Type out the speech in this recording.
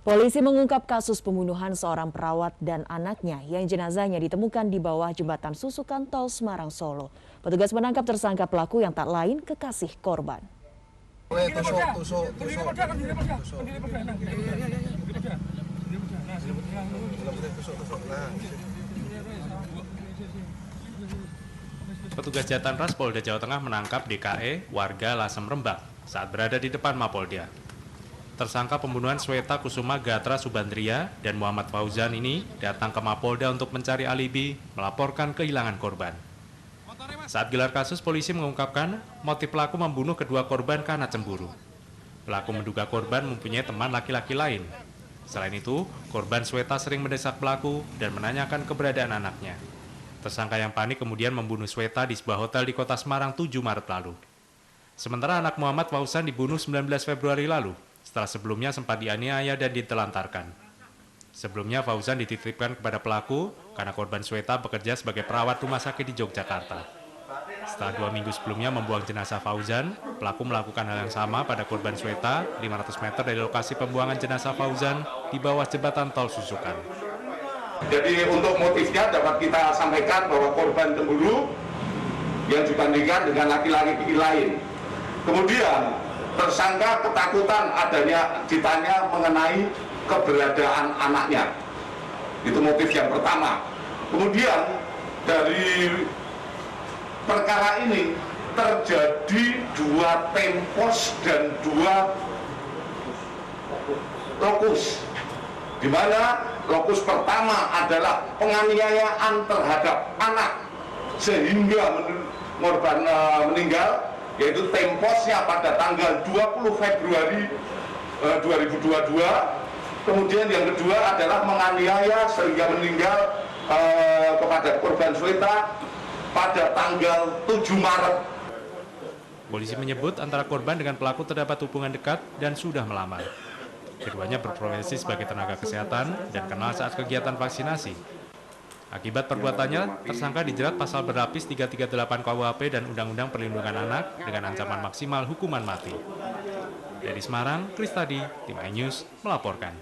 Polisi mengungkap kasus pembunuhan seorang perawat dan anaknya yang jenazahnya ditemukan di bawah jembatan Susukan Tol Semarang Solo. Petugas menangkap tersangka pelaku yang tak lain kekasih korban. Petugas Jatan Ras Polda Jawa Tengah menangkap DKE, warga Lasem Rembang, saat berada di depan Mapolda. Tersangka pembunuhan Sweta Kusuma Gatra Subandria dan Muhammad Fauzan ini datang ke Mapolda untuk mencari alibi, melaporkan kehilangan korban. Saat gelar kasus, polisi mengungkapkan motif pelaku membunuh kedua korban karena cemburu. Pelaku menduga korban mempunyai teman laki-laki lain. Selain itu, korban Sweta sering mendesak pelaku dan menanyakan keberadaan anaknya. Tersangka yang panik kemudian membunuh Sweta di sebuah hotel di kota Semarang 7 Maret lalu. Sementara anak Muhammad Fauzan dibunuh 19 Februari lalu, setelah sebelumnya sempat dianiaya dan ditelantarkan. Sebelumnya Fauzan dititipkan kepada pelaku karena korban Sweta bekerja sebagai perawat rumah sakit di Yogyakarta. Setelah 2 minggu sebelumnya membuang jenazah Fauzan, pelaku melakukan hal yang sama pada korban Sweta 500 meter dari lokasi pembuangan jenazah Fauzan di bawah jembatan Tol Susukan. Jadi untuk motifnya dapat kita sampaikan bahwa korban cemburu yang dibandingkan dengan laki-laki lain. Kemudian tersangka ketakutan adanya ditanya mengenai keberadaan anaknya. Itu motif yang pertama. Kemudian dari perkara ini terjadi 2 tempos dan 2 lokus, di mana lokus pertama adalah penganiayaan terhadap anak sehingga korban meninggal, yaitu temposnya pada tanggal 20 Februari 2022. Kemudian yang kedua adalah menganiaya sehingga meninggal kepada korban Sweta pada tanggal 7 Maret. Polisi menyebut antara korban dengan pelaku terdapat hubungan dekat dan sudah melamar. Keduanya berprofesi sebagai tenaga kesehatan dan kenal saat kegiatan vaksinasi. Akibat perbuatannya, tersangka dijerat pasal berlapis 338 KUHP dan Undang-Undang Perlindungan Anak dengan ancaman maksimal hukuman mati. Dari Semarang, Kristadi, Tim iNews melaporkan.